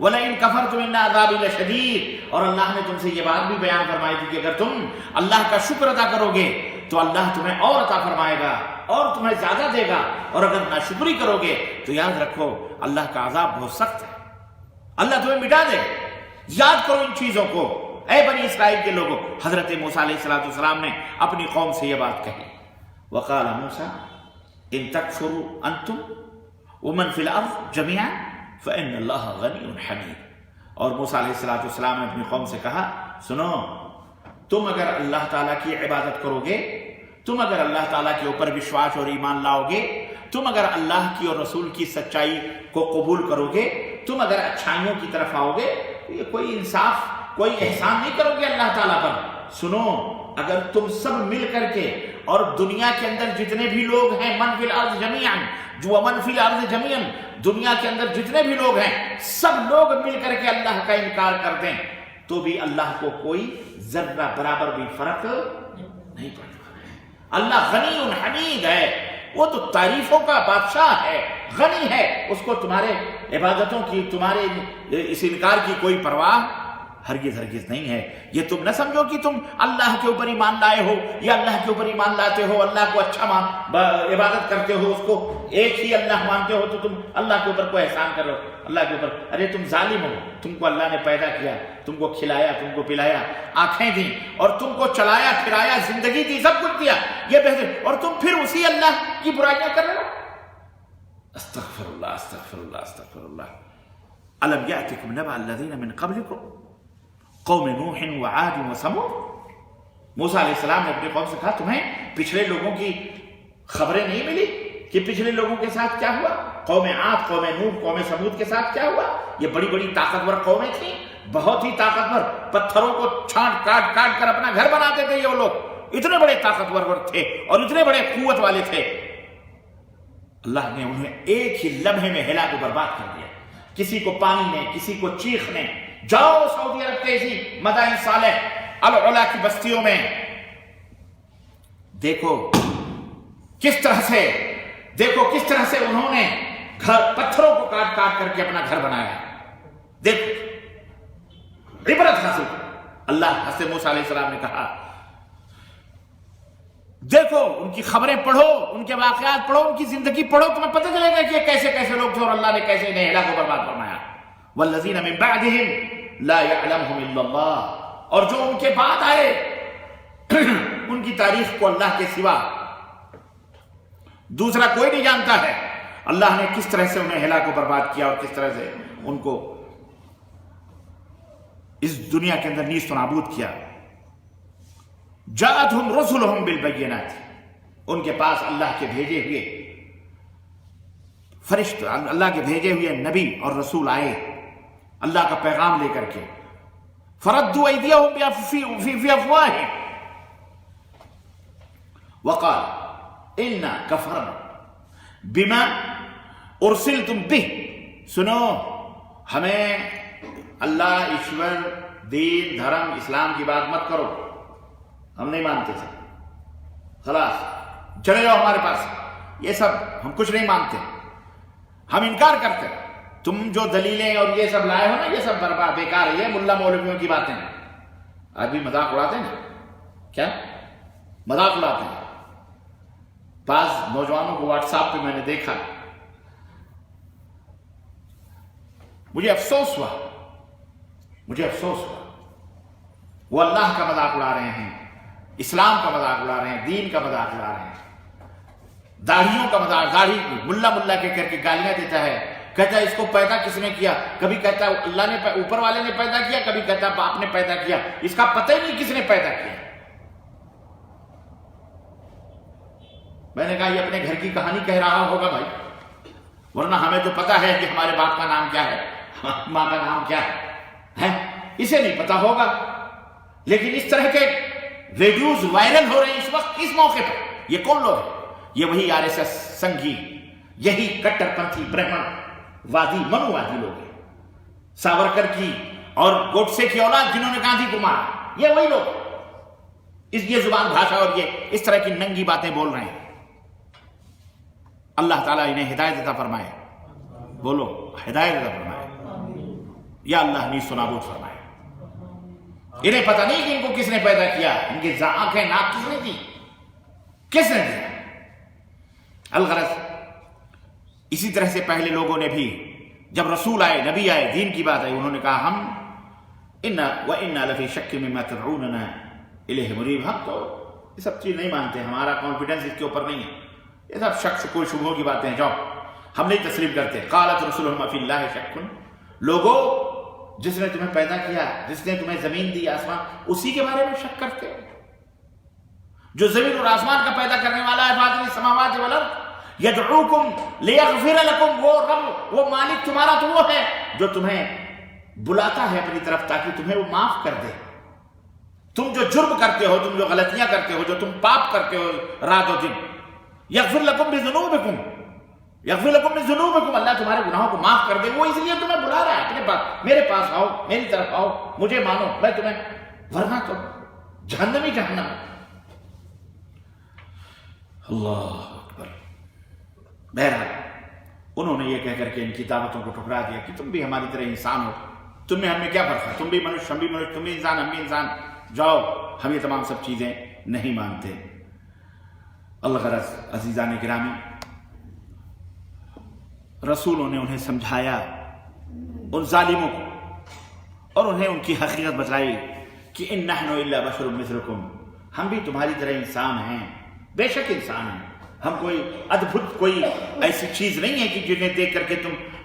وَلَئِن كَفَرْتُمْ إِنَّ عَذَابِي لَشَدِيدٌ، اور اللہ نے تم سے یہ بات بھی بیان فرمائی تھی کہ اگر تم اللہ کا شکر ادا کرو گے تو اللہ تمہیں اور عطا فرمائے گا، اور تمہیں زیادہ دے گا، اور اگر ناشکری کرو گے تو یاد رکھو اللہ کا عذاب بہت سخت ہے، اللہ تمہیں مٹا دے۔ یاد کرو ان چیزوں کو اے بنی اسرائیل کے لوگوں۔ حضرت موسیٰ علیہ السلام نے اپنی قوم سے یہ بات کہی، وقال موسیٰ ان تکفروا انتم ومن فی الارض جميعا فان اللہ غنی حمید۔ اور موسیٰ علیہ السلام نے اپنی قوم سے کہا، سنو، تم اگر اللہ تعالیٰ کی عبادت کرو گے، تم اگر اللہ تعالیٰ کے اوپر وشواس اور ایمان لاؤ گے، تم اگر اللہ کی اور رسول کی سچائی کو قبول کرو گے، تم اگر اچھائیوں کی طرف آؤ گے، یہ کوئی انصاف، کوئی احسان نہیں کرو گے اللہ تعالیٰ پر۔ سنو، اگر تم سب مل کر کے اور دنیا کے اندر جتنے بھی لوگ ہیں، من فی الارض جمیعا، جو من فی الارض جمیعا، دنیا کے اندر جتنے بھی لوگ ہیں، سب لوگ مل کر کے اللہ کا انکار کر دیں تو بھی اللہ کو کوئی ذرہ برابر بھی فرق نہیں پڑتا۔ اللہ غنی حمید ہے، وہ تو تعریفوں کا بادشاہ ہے، غنی ہے، اس کو تمہارے عبادتوں کی، تمہارے اس انکار کی کوئی پرواہ ہرگز نہیں ہے۔ یہ تم نہ سمجھو کہ تم اللہ کے اوپر ایمان لائے ہو یا اللہ کے اوپر ایمان لاتے ہو، اللہ کو اچھا عبادت کرتے ہو، اس کو ایک ہی اللہ مانتے ہو تو تم اللہ کے اوپر کوئی احسان کرو، اللہ کے اوپر۔ ارے تم ظالم ہو، تم کو اللہ نے پیدا کیا، تم کو کھلایا، تم کو پلایا، آنکھیں دیں اور تم کو چلایا پھرایا، زندگی دی، سب کچھ دیا، یہ بہتر، اور تم پھر اسی اللہ کی برائیاں کر رہے ہو۔ استغفر اللہ استغفر اللہ استغفر اللہ۔ الم یأتکم نبأ الذین من قبلکم قوم نوح وعاد وثمود۔ موسیٰ علیہ السلام نے اپنی قوم سے کہا، تمہیں پچھلے لوگوں کی خبریں نہیں ملی کہ پچھلے لوگوں کے ساتھ کیا ہوا؟ قوم عاد، قوم نوح، قوم ثمود کے ساتھ کیا ہوا؟ یہ بڑی بڑی طاقتور قومیں تھیں، بہت ہی طاقتور، پتھروں کو چھانٹ کاٹ کر اپنا گھر بناتے تھے یہ لوگ، اتنے بڑے طاقتور تھے اور اتنے بڑے قوت والے تھے۔ اللہ نے انہیں ایک ہی لمحے میں ہلا کے برباد کر دیا، کسی کو پانی نے، کسی کو چیخ نے۔ جاؤ سعودی عرب کے اسی مدائن صالح العلا کی بستیوں میں، دیکھو کس طرح سے انہوں نے پتھروں کو کاٹ کر کے اپنا گھر بنایا۔ دیکھو، عبرت حاصل۔ اللہ حضرت موسیٰ علیہ السلام نے کہا، دیکھو ان کی خبریں پڑھو، ان کے واقعات پڑھو، ان کی زندگی پڑھو، تمہیں پتہ چلے گا کہ یہ کیسے لوگ تھے اور اللہ نے کیسے انہیں ہلاک و برباد فرمایا۔ والذین من بعدہم لا یعلمہم الا اللہ، اور جو ان کے بعد آئے ان کی تاریخ کو اللہ کے سوا دوسرا کوئی نہیں جانتا ہے۔ اللہ نے کس طرح سے انہیں ہلاک و برباد کیا اور کس طرح سے ان کو اس دنیا کے اندر نیست و نابود کیا۔ جاءتہم رسلہم بالبینات، ان کے پاس اللہ کے بھیجے ہوئے فرشتے، اللہ کے بھیجے ہوئے نبی اور رسول آئے اللہ کا پیغام لے کر کے۔ فردوا ایدیہم فی افواہہم وقال انا کفرنا بما ارسلتم بہ۔ سنو، ہمیں اللہ، ایشور، دین، دھرم، اسلام کی بات مت کرو، ہم نہیں مانتے تھے، خلاص چلے جاؤ ہمارے پاس، یہ سب ہم کچھ نہیں مانتے، ہم انکار کرتے۔ تم جو دلیلیں اور یہ سب لائے ہو نا، یہ سب برباد بیکار ہے، یہ ملا مولویوں کی باتیں ہیں۔ آج بھی مذاق اڑاتے ہیں، کیا مذاق اڑاتے ہیں؟ بعض نوجوانوں کو واٹس ایپ پہ میں نے دیکھا، مجھے افسوس ہوا، وہ اللہ کا مذاق اڑا رہے ہیں، اسلام کا مذاق اڑا رہے ہیں، دین کا مذاق اڑا رہے ہیں، داڑھیوں کا مذاق، داڑھی ملا کے کر کے گالیاں دیتا ہے، کہتا ہے اس کو پیدا کس نے کیا، کبھی کہتا ہے اللہ نے، اوپر والے نے پیدا کیا، کبھی کہتا ہے باپ نے پیدا کیا، اس کا پتہ ہی نہیں کس نے پیدا کیا۔ میں نے کہا یہ اپنے گھر کی کہانی کہہ رہا ہوگا بھائی، ورنہ ہمیں تو پتہ ہے کہ ہمارے باپ کا نام کیا ہے، ماں کا نام کیا ہے، اسے نہیں پتا ہوگا۔ لیکن اس طرح کے ویڈیوز وائرل ہو رہے ہیں اس وقت، اس موقع پر۔ یہ کون لوگ ہیں؟ یہ وہی RSS سنگھی، یہی کٹر پنتھی برہمن وادی، منو وادی لوگ ہیں، ساورکر کی اور گوڈسے کی اولاد جنہوں نے گاندھی کو مارا، یہ وہی لوگ یہ زبان بھاشا اور یہ اس طرح کی ننگی باتیں بول رہے ہیں۔ اللہ تعالیٰ انہیں ہدایت عطا فرمائے، بولو ہدایت عطا فرمائے، یا اللہ نیست و نابود فرمائے۔ انہیں پتہ نہیں کہ ان کو کس نے پیدا کیا، ان کی آنکھیں ناک کس نے دی، کس نے دیا؟ الغرض اسی طرح سے پہلے لوگوں نے بھی جب رسول آئے، نبی آئے، دین کی بات آئی، انہوں نے کہا ہم وَإِنَّا لَفِي شَكٍّ مِّمَّا تَدْعُونَنَا إِلَيْهِ مُرِيبٍ، ہم تو یہ سب چیز نہیں مانتے، ہمارا کانفیڈنس اس کے اوپر نہیں ہے، یہ سب شک کوئی شبہوں کی باتیں ہیں، جاؤ ہم نہیں تسلیم کرتے۔ قالت رسلهم فی اللہ شک، لوگوں جس نے تمہیں پیدا کیا، جس نے تمہیں زمین دی آسمان، اسی کے بارے میں شک کرتے ہو؟ جو زمین اور آسمان کا پیدا کرنے والا ہے، فاطر السماوات والارض، یدعوکم لیغفر لکم، وہ رب، وہ مالک تمہارا تو وہ ہے جو تمہیں بلاتا ہے اپنی طرف تاکہ تمہیں وہ معاف کر دے۔ تم جو جرم کرتے ہو، تم جو غلطیاں کرتے ہو، جو تم پاپ کرتے ہو رات و دن، یغفر لکم بذنوبکم، یغفر لکم بذنوبکم، اللہ تمہارے گناہوں کو معاف کر دے، وہ اس لیے تمہیں بلا رہا ہے اپنے پاس، میرے پاس آؤ، میری طرف آؤ، مجھے مانو، میں تمہیں، ورنہ تو جہنم ہی جہنم۔ اللہ اکبر۔ بہرحال انہوں نے یہ کہہ کر کے ان کی دعوتوں کو ٹھکرا دیا کہ تم بھی ہماری طرح انسان ہو، تم میں ہم میں کیا فرق ہے، تم بھی منش، ہم بھی منش، تم بھی انسان، ہم بھی انسان، جاؤ، ہم یہ تمام سب چیزیں نہیں مانتے۔ اللہ غرض عزیزان گرامی، رسولوں نے انہیں سمجھایا، ان ظالموں کو، اور انہیں ان کی حقیقت بتلائی کہ ان نحن الا بشر مثلکم، ہم بھی تمہاری طرح انسان ہیں، بے شک انسان ہیں، ہم کوئی ادبھت کوئی ایسی چیز نہیں ہے کہ جنہیں دیکھ کر کے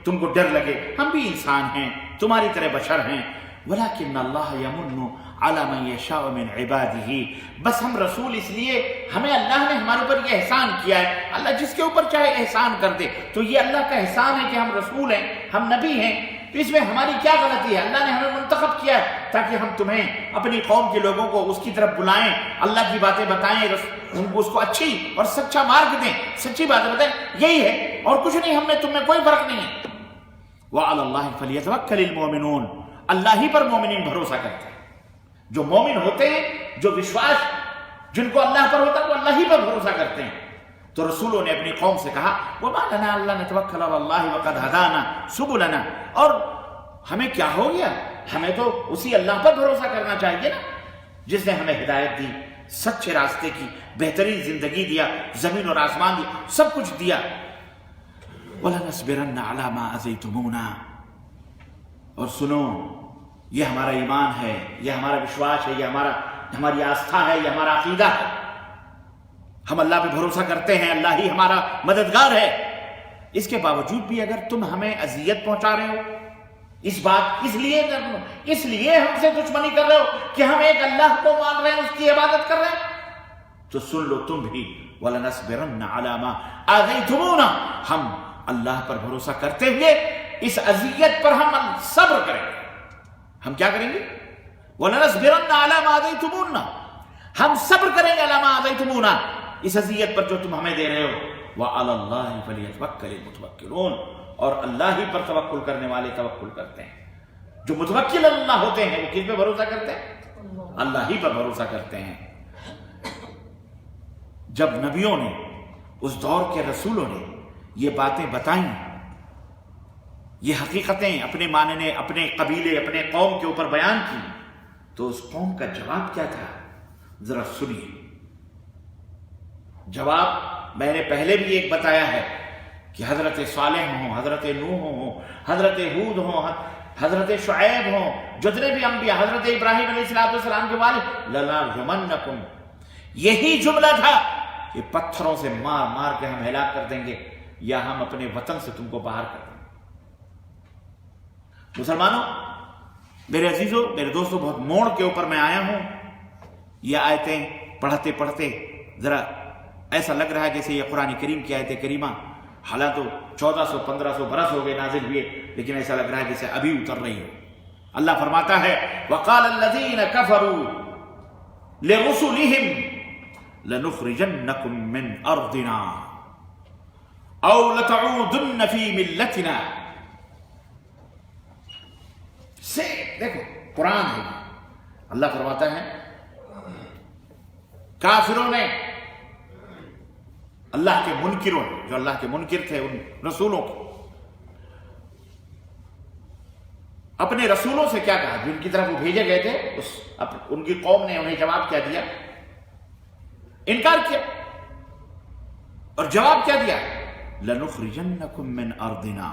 تم کو ڈر لگے، ہم بھی انسان ہیں، تمہاری طرح بشر ہیں۔ ولیکن اللہ یمن علی من یشاء من عبادہ، بس ہم رسول اس لیے، ہمیں اللہ نے ہمارے اوپر یہ احسان کیا ہے، اللہ جس کے اوپر چاہے احسان کر دے، تو یہ اللہ کا احسان ہے کہ ہم رسول ہیں، ہم نبی ہیں، تو اس میں ہماری کیا غلطی ہے؟ اللہ نے ہمیں منتخب کیا ہے تاکہ ہم تمہیں اپنی قوم کے لوگوں کو اس کی طرف بلائیں، اللہ کی باتیں بتائیں، ان کو اس کو اچھی اور سچا مارگ دیں، سچی باتیں بتائیں، یہی ہے اور کچھ نہیں، ہم میں تم میں کوئی فرق نہیں ہے۔ وعلی اللہ فلیتوکل المؤمنون، اللہ ہی پر مومنین بھروسہ کرتے ہیں، جو مومن ہوتے ہیں، جو وشواس جن کو اللہ پر ہوتا ہے وہ اللہ ہی پر بھروسہ کرتے ہیں۔ تو رسولوں نے اپنی قوم سے کہا وَمَا لَنَا أَلَّا نَتَوَكَّلَ عَلَى اللَّهِ وَقَدْ هَدَانَا سُبُلَنَا، اور ہمیں کیا ہو گیا، ہمیں تو اسی اللہ پر بھروسہ کرنا چاہیے نا جس نے ہمیں ہدایت دی، سچے راستے کی، بہترین زندگی دیا، زمین اور آسمان دیا، سب کچھ دیا۔ وَلَنَصْبِرَنَّ عَلَى مَا أَذَيْتُمُونَا، اور سنو، یہ ہمارا ایمان ہے، یہ ہمارا وشواس ہے، یہ ہماری آستھا ہے، یہ ہمارا عقیدہ ہے، ہم اللہ پہ بھروسہ کرتے ہیں، اللہ ہی ہمارا مددگار ہے۔ اس کے باوجود بھی اگر تم ہمیں اذیت پہنچا رہے ہو، اس لیے ہم سے دشمنی کر رہے ہو کہ ہم ایک اللہ کو مان رہے ہیں، اس کی عبادت کر رہے ہیں، تو سن لو تم بھی وَلَنَصْبِرَنَّ عَلَى مَا آذَيْتُمُونَا، ہم اللہ پر بھروسہ کرتے ہوئے اس اذیت پر ہم صبر کریں گے۔ ہم کیا کریں گے؟ وَلَنَصْبِرَنَّ عَلَى مَا آذَيْتُمُونَا، ہم صبر کریں گے عَلَى مَا آذَيْتُمُونَا، اس اذیت پر جو تم ہمیں دے رہے ہو۔ وَعَلَى اللَّهِ فَلْيَتَوَكَّلِ الْمُتَوَكِّلُونَ، اور اللہ ہی پر توکل کرنے والے توکل کرتے ہیں۔ جو متوکل اللہ ہوتے ہیں وہ کس پہ بھروسہ کرتے ہیں؟ اللہ ہی پر بھروسہ کرتے ہیں۔ جب نبیوں نے، اس دور کے رسولوں نے یہ باتیں بتائیں، یہ حقیقتیں اپنے ماننے، اپنے قبیلے، اپنے قوم کے اوپر بیان کی، تو اس قوم کا جواب کیا تھا؟ ذرا سنیے۔ جواب میں نے پہلے بھی ایک بتایا ہے کہ حضرت صالح ہوں، حضرت نوح ہوں، حضرت ہود ہوں، حضرت شعیب ہوں، جتنے بھی انبیاء، حضرت ابراہیم علیہ السلام کے والد، لَنَرْجُمَنَّكُمْ، یہی جملہ تھا کہ پتھروں سے مار مار کے ہم ہلاک کر دیں گے، یا ہم اپنے وطن سے تم کو باہر کر دیں گے۔ مسلمانوں، میرے عزیزوں، میرے دوستوں، بہت موڑ کے اوپر میں آیا ہوں۔ یہ آیتیں پڑھتے پڑھتے ذرا ایسا لگ رہا ہے جیسے یہ قرآن کریم کی آیت کریمہ، حالانکہ 1400-1500 برس ہو گئے نازل ہوئے، لیکن ایسا لگ رہا ہے جیسے ابھی اتر رہی ہو۔ اللہ فرماتا ہے وَقَالَ الَّذِينَ كَفَرُوا لِرُسُلِهِمْ لَنُخْرِجَنَّكُمْ مِنْ أَرْضِنَا أَوْ لَتَعُودُنَّ فِي مِلَّتِنَا۔ دیکھو قرآن ہے، اللہ فرماتا ہے کافروں نے، اللہ کے منکروں نے، جو اللہ کے منکر تھے ان رسولوں کو، اپنے رسولوں سے کیا کہا؟ جن کی طرف وہ بھیجے گئے تھے، ان کی قوم نے انہیں جواب کیا دیا؟ انکار کیا۔ اور جواب کیا دیا؟ لَنُخْرِجَنَّكُم مِّنْ أَرْضِنَا،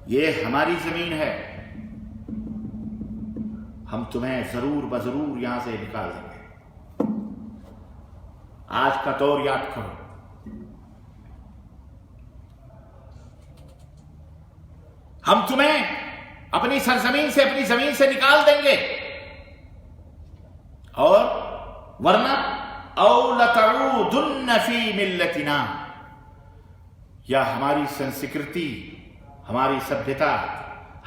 یہ ہماری زمین ہے، ہم تمہیں ضرور بضرور یہاں سے نکال دیں گے۔ آج کا دور یاد کرو، ہم تمہیں اپنی سرزمین سے، اپنی زمین سے نکال دیں گے، اور ورنہ او لتعودن فی ملتنا، یا ہماری سنسکرتی، ہماری سبھیتا،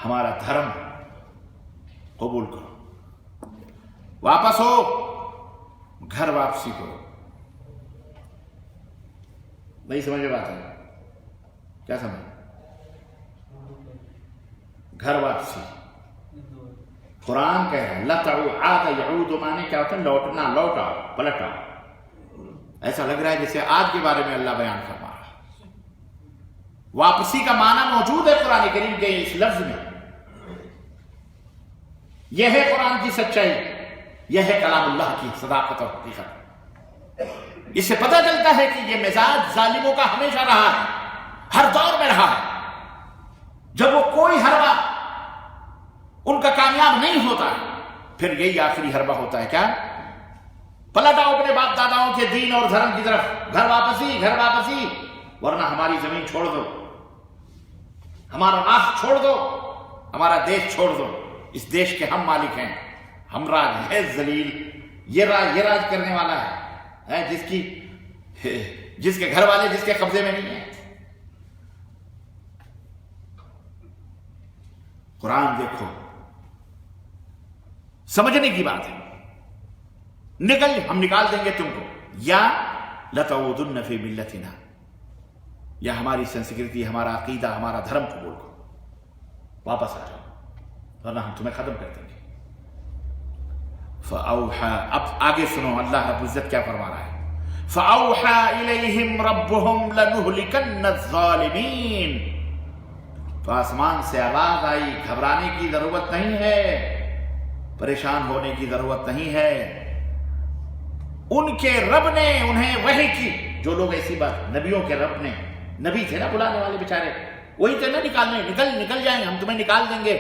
ہمارا دھرم قبول کرو، واپس ہو، گھر واپسی کرو۔ نہیں سمجھ میں بات ہے؟ کیا سمجھ؟ گھر واپسی قرآن کہہ رہا ہے لَتَعُودُ، عَادَ يَعُودُ معنی کیا ہوتا ہے؟ لوٹنا، لوٹ آؤ، پلٹ آؤ۔ ایسا لگ رہا ہے جیسے آج کے بارے میں اللہ بیان فرما رہا ہے۔ واپسی کا معنی موجود ہے قرآن کریم کے اس لفظ میں۔ یہ ہے قرآن کی سچائی، یہ ہے کلام اللہ کی صداقت اور حقیقت۔ اس سے پتہ چلتا ہے کہ یہ مزاج ظالموں کا ہمیشہ رہا ہے، ہر دور میں رہا ہے۔ جب وہ کوئی حربہ ان کا کامیاب نہیں ہوتا ہے، پھر یہی آخری حربہ ہوتا ہے، کیا؟ پلٹ آؤ اپنے باپ داداؤں کے دین اور دھرم کی طرف، گھر واپسی، گھر واپسی، ورنہ ہماری زمین چھوڑ دو، ہمارا راہ چھوڑ دو، ہمارا دیش چھوڑ دو، اس دیش کے ہم مالک ہیں، ہم راج ہے ذلیل، یہ راج کرنے والا ہے جس کے گھر والے جس کے قبضے میں نہیں ہیں۔ قرآن دیکھو، سمجھنے کی بات ہے۔ ہم نکال دیں گے تم کو، یا لَتَعُودُنَّ فِي مِلَّتِنَا، یا ہماری سنسکرتی، ہمارا عقیدہ، ہمارا دھرم قبول کرو، واپس آ جاؤ، ورنہ ہم تمہیں ختم کر دیں گے۔ فَأَوْحَى، اب آگے سنو اللہ رب العزت کیا فرما رہا ہے۔ فَأَوْحَى إِلَيْهِمْ رَبُّهُمْ لَنُهْلِكَنَّ الظَّالِمِينَ، تو آسمان سے آواز آئی، گھبرانے کی ضرورت نہیں ہے، پریشان ہونے کی ضرورت نہیں ہے، ان کے رب نے انہیں وحی کی۔ جو لوگ ایسی بات، نبیوں کے رب نے، نبی تھے نا بلانے والے بیچارے، وہی تھے نا نکالنے، نکل جائیں، ہم تمہیں نکال دیں گے،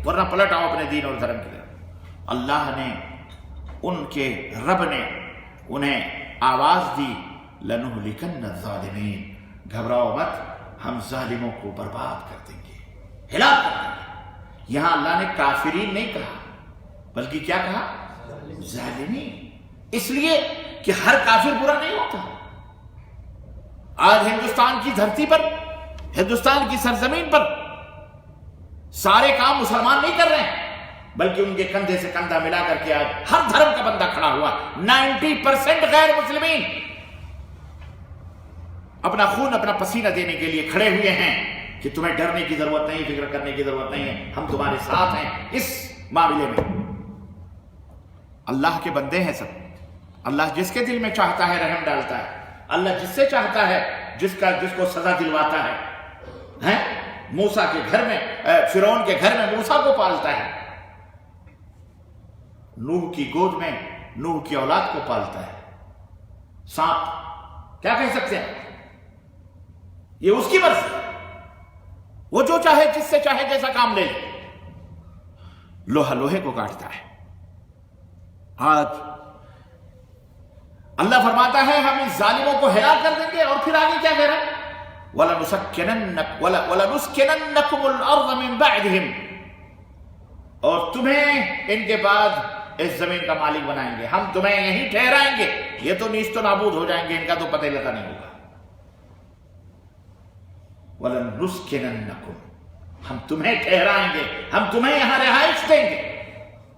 ورنہ پلٹ آؤ اپنے دین اور دھرم کی طرف۔ اللہ نے، ان کے رب نے انہیں آواز دی، لَنُهْلِكَنَّ الظَّالِمِينَ، گھبراؤ مت، ہم ظالموں کو برباد کر دیں گے، ہلاک کر دیں گے۔ یہاں اللہ نے کافرین نہیں کہا، بلکہ کیا کہا؟ ظالمین، اس لیے کہ ہر کافر برا نہیں ہوتا۔ آج ہندوستان کی دھرتی پر، ہندوستان کی سرزمین پر سارے کام مسلمان نہیں کر رہے ہیں، بلکہ ان کے کندھے سے کندھا ملا کر کے آج ہر دھرم کا بندہ کھڑا ہوا، 90% غیر مسلمین اپنا خون، اپنا پسینہ دینے کے لیے کھڑے ہوئے ہیں کہ تمہیں ڈرنے کی ضرورت نہیں، فکر کرنے کی ضرورت نہیں ہے، ہم تمہارے ساتھ ہیں اس معاملے میں۔ اللہ کے بندے ہیں سب، اللہ جس کے دل میں چاہتا ہے رحم ڈالتا ہے، اللہ جس سے چاہتا ہے جس کو سزا دلواتا ہے۔ موسیٰ کے گھر میں، فرعون کے گھر میں موسیٰ کو پالتا ہے، نوح کی گود میں نوح کی اولاد کو پالتا ہے۔ سانپ کیا کہہ سکتے ہیں؟ یہ اس کی مرضی، وہ جو چاہے جس سے چاہے جیسا کام لے لے، لوہا لوہے کو کاٹتا ہے۔ آج اللہ فرماتا ہے ہم اس ظالموں کو ہلاک کر دیں گے، اور پھر آگے کیا کہہ رہا ہے؟ وَلَنُسْكِنَنَّكُمُ الْأَرْضَ مِنْ بَعْدِهِمْ، اور تمہیں ان کے بعد اس زمین کا مالک بنائیں گے، ہم تمہیں یہیں ٹھہرائیں گے، یہ تو نیست و نابود ہو جائیں گے، ان کا تو پتہ لگا نہیں ہوگا۔ وَلَنُسْكِنَنَّكُمْ، ہم تمہیں ٹھہرائیں گے، ہم تمہیں یہاں رہائش دیں گے۔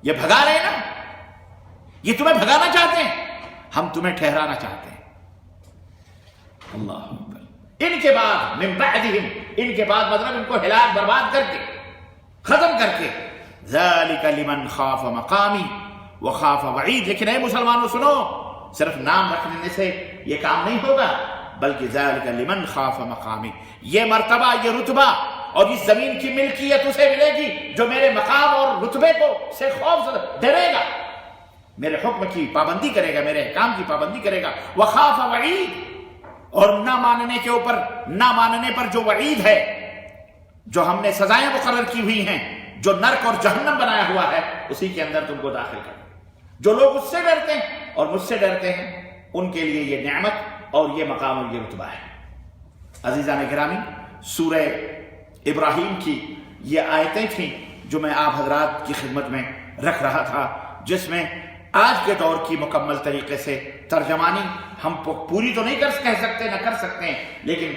یہ بھگا رہے ہیں نا، یہ تمہیں بھگانا چاہتے ہیں، ہم تمہیں ٹھہرانا چاہتے ہیں۔ اللہ اکبر۔ ان کے بعد من بعدہم، ان کے بعد مطلب ان کو ہلاک برباد کر کے، ختم کر کے، ذالک لمن خاف مقامی وخاف وعید۔ لیکن اے مسلمانوں سنو، صرف نام رکھ دینے سے یہ کام نہیں ہوگا، بلکہ ذالک لمن خاف مقامی، یہ مرتبہ، یہ رتبہ اور اس زمین کی ملکیت اسے ملے گی جو میرے مقام اور رتبے کو سے خوف سے ڈرے گا، میرے حکم کی پابندی کرے گا، میرے احکام کی پابندی کرے گا، وخاف وعید، اور نہ ماننے پر جو وعید ہے، جو ہم نے سزائیں مقرر کی ہوئی ہیں، جو نرک اور جہنم بنایا ہوا ہے، اسی کے اندر تم کو داخل کر۔ جو لوگ اس سے ڈرتے ہیں اور مجھ سے ڈرتے ہیں، ان کے لیے یہ نعمت اور یہ مقام اور یہ رتبہ ہے۔ عزیزان گرامی، سورہ ابراہیم کی یہ آیتیں تھیں جو میں آپ حضرات کی خدمت میں رکھ رہا تھا، جس میں آج کے دور کی مکمل طریقے سے ترجمانی ہم پوری تو نہیں کہہ سکتے، نہ کر سکتے ہیں، لیکن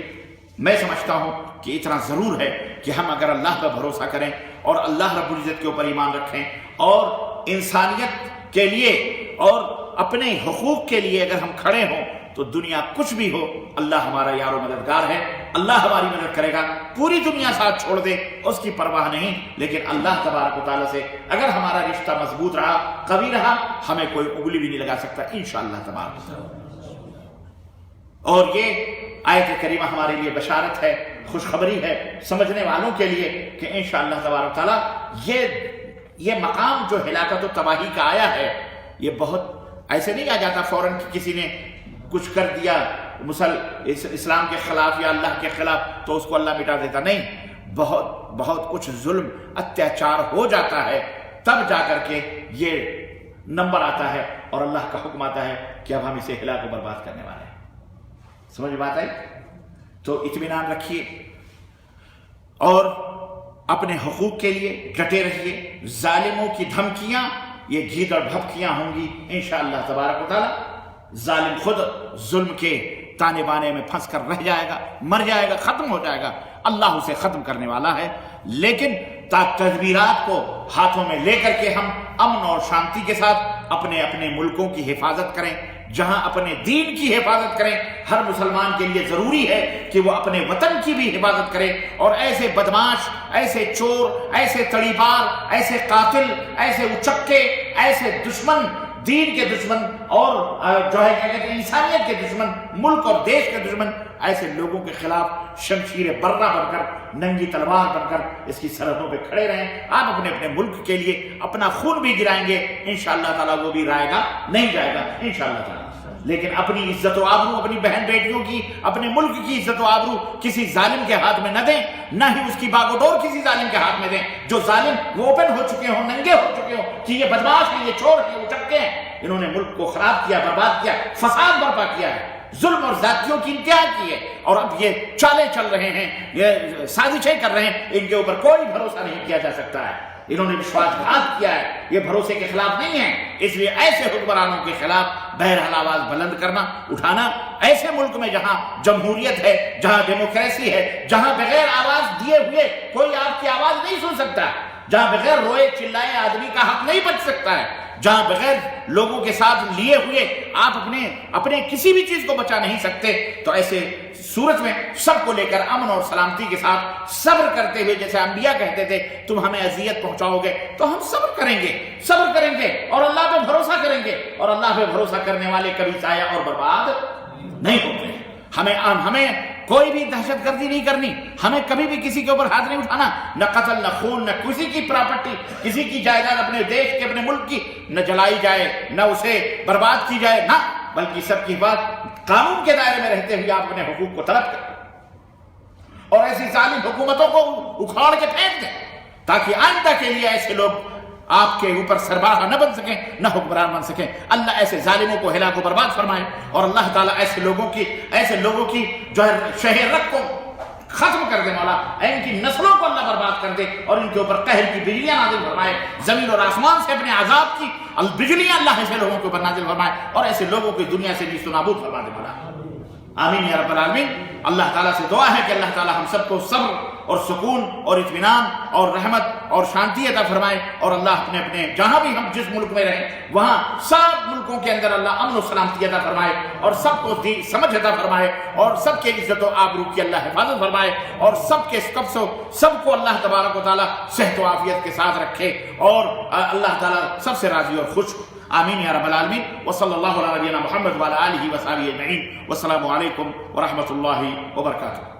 میں سمجھتا ہوں کہ اتنا ضرور ہے کہ ہم اگر اللہ پر بھروسہ کریں اور اللہ رب العزت کے اوپر ایمان رکھیں اور انسانیت کے لیے اور اپنے حقوق کے لیے اگر ہم کھڑے ہوں تو دنیا کچھ بھی ہو، اللہ ہمارا یار و مددگار ہے، اللہ ہماری مدد کرے گا۔ پوری دنیا ساتھ چھوڑ دے، اس کی پرواہ نہیں، لیکن اللہ تبارک و تعالیٰ سے اگر ہمارا رشتہ مضبوط رہا، قوی رہا، ہمیں کوئی انگلی بھی نہیں لگا سکتا انشاءاللہ تبارک و تعالیٰ۔ اور یہ آیت کریمہ ہمارے لیے بشارت ہے، خوشخبری ہے سمجھنے والوں کے لیے کہ انشاءاللہ تبارک و تعالیٰ یہ مقام جو ہلاکت و تباہی کا آیا ہے، یہ بہت ایسے نہیں آ جاتا فوراً کہ کسی نے کچھ کر دیا اسلام کے خلاف یا اللہ کے خلاف تو اس کو اللہ مٹا دیتا، نہیں، بہت کچھ ظلم اتیاچار ہو جاتا ہے، تب جا کر کے یہ نمبر آتا ہے اور اللہ کا حکم آتا ہے کہ اب ہم اسے ہلاک و برباد کرنے والے ہیں۔ سمجھ بات آئی؟ تو اطمینان رکھیے اور اپنے حقوق کے لیے ڈٹے رہیے۔ ظالموں کی دھمکیاں یہ گھیت اور بھپکیاں ہوں گی انشاءاللہ تبارک و تعالی۔ ظالم خود ظلم کے تانے بانے میں پھنس کر رہ جائے گا، مر جائے گا، ختم ہو جائے گا، اللہ اسے ختم کرنے والا ہے۔ لیکن تدبیرات کو ہاتھوں میں لے کر کے ہم امن اور شانتی کے ساتھ اپنے ملکوں کی حفاظت کریں، جہاں اپنے دین کی حفاظت کریں۔ ہر مسلمان کے لیے ضروری ہے کہ وہ اپنے وطن کی بھی حفاظت کرے، اور ایسے بدماش، ایسے چور، ایسے تڑیبار، ایسے قاتل، ایسے اچکے، ایسے دشمن، دین کے دشمن اور جو ہے کیا کہتے ہیں انسانیت کے دشمن، ملک اور دیش کے دشمن، ایسے لوگوں کے خلاف شمشیر برہ بن کر، ننگی تلوار بن کر اس کی سرحدوں پہ کھڑے رہیں۔ آپ اپنے ملک کے لیے اپنا خون بھی گرائیں گے انشاءاللہ تعالیٰ، وہ بھی رائے گا نہیں جائے گا انشاءاللہ تعالیٰ، لیکن اپنی عزت و آبرو، اپنی بہن بیٹیوں کی، اپنے ملک کی عزت و آبرو کسی ظالم کے ہاتھ میں نہ دیں، نہ ہی اس کی باغ و ڈور کسی ظالم کے ہاتھ میں دیں۔ جو ظالم وہ اوپن ہو چکے ہوں، ننگے ہو چکے ہوں کہ یہ بدماش ہیں، یہ چور ہیں، یہ اچکے ہیں، انہوں نے ملک کو خراب کیا، برباد کیا، فساد برپا کیا ہے، ظلم اور زیادتیوں کی انتہا کی ہے، اور اب یہ چالیں چل رہے ہیں، یہ سازشیں کر رہے ہیں، ان کے اوپر کوئی بھروسہ نہیں کیا جا سکتا ہے۔ انہوں نے وشواس گھات کیا ہے، یہ بھروسے کے خلاف نہیں ہے۔ اس لیے ایسے حکمرانوں کے خلاف بہرحال آواز بلند کرنا، اٹھانا، ایسے ملک میں جہاں جمہوریت ہے، جہاں ڈیموکریسی ہے، جہاں بغیر آواز دیے ہوئے کوئی آپ کی آواز نہیں سن سکتا، جہاں بغیر روئے چلائے آدمی کا حق نہیں بچ سکتا ہے، جہاں بغیر لوگوں کے ساتھ لیے ہوئے آپ اپنے کسی بھی چیز کو بچا نہیں سکتے، تو ایسے صورت میں سب کو لے کر امن اور سلامتی کے ساتھ صبر کرتے ہوئے، جیسے انبیاء کہتے تھے تم ہمیں اذیت پہنچاؤ گے تو ہم صبر کریں گے اور اللہ پہ بھروسہ کریں گے، اور اللہ پہ بھروسہ کرنے والے کبھی ضائع اور برباد نہیں ہوتے۔ ہمیں کوئی بھی دہشت گردی نہیں کرنی، ہمیں کبھی بھی کسی کے اوپر ہاتھ نہیں اٹھانا، نہ قتل، نہ خون، نہ کسی کی پراپرٹی، کسی کی جائیداد اپنے دیش کے، اپنے ملک کی نہ جلائی جائے، نہ اسے برباد کی جائے، نہ، بلکہ سب کی بات قانون کے دائرے میں رہتے ہوئے آپ اپنے حقوق کو طلب کریں اور ایسی ظالم حکومتوں کو اکھاڑ کے پھینک دیں، تاکہ آئندہ کے لیے ایسے لوگ آپ کے اوپر سربراہ نہ بن سکیں، نہ حکمران بن سکیں۔ اللہ ایسے ظالموں کو ہلاک و برباد فرمائے، اور اللہ تعالیٰ ایسے لوگوں کی جو ہے شہرت کو ختم کر دے، مولا ان کی نسلوں کو اللہ برباد کر دے، اور ان کے اوپر قہر کی بجلیاں نازل فرمائے، زمین اور آسمان سے اپنے عذاب کی بجلیاں اللہ ایسے لوگوں کے اوپر نازل فرمائے، اور ایسے لوگوں کی دنیا سے نیست و نابود فرما دے مولا۔ آمین یا رب العالمین۔ اللہ تعالیٰ سے دعا ہے کہ اللہ تعالیٰ ہم سب کو صبر اور سکون اور اطمینان اور رحمت اور شانتی عطا فرمائے، اور اللہ اپنے جہاں بھی ہم جس ملک میں رہیں وہاں سب ملکوں کے اندر اللہ امن و سلامتی عطا فرمائے، اور سب کو سمجھ عطا فرمائے، اور سب کے عزت و آبرو کی اللہ حفاظت فرمائے، اور سب کو اللہ تبارک و تعالیٰ صحت و عافیت کے ساتھ رکھے، اور اللہ تعالیٰ سب سے راضی اور خوش۔ آمین یا رب العالمین۔ وصلی اللہ علی نبینا محمد وعلی آلہ وصحبہ اجمعین۔ والسلام علیکم ورحمۃ اللہ وبرکاتہ۔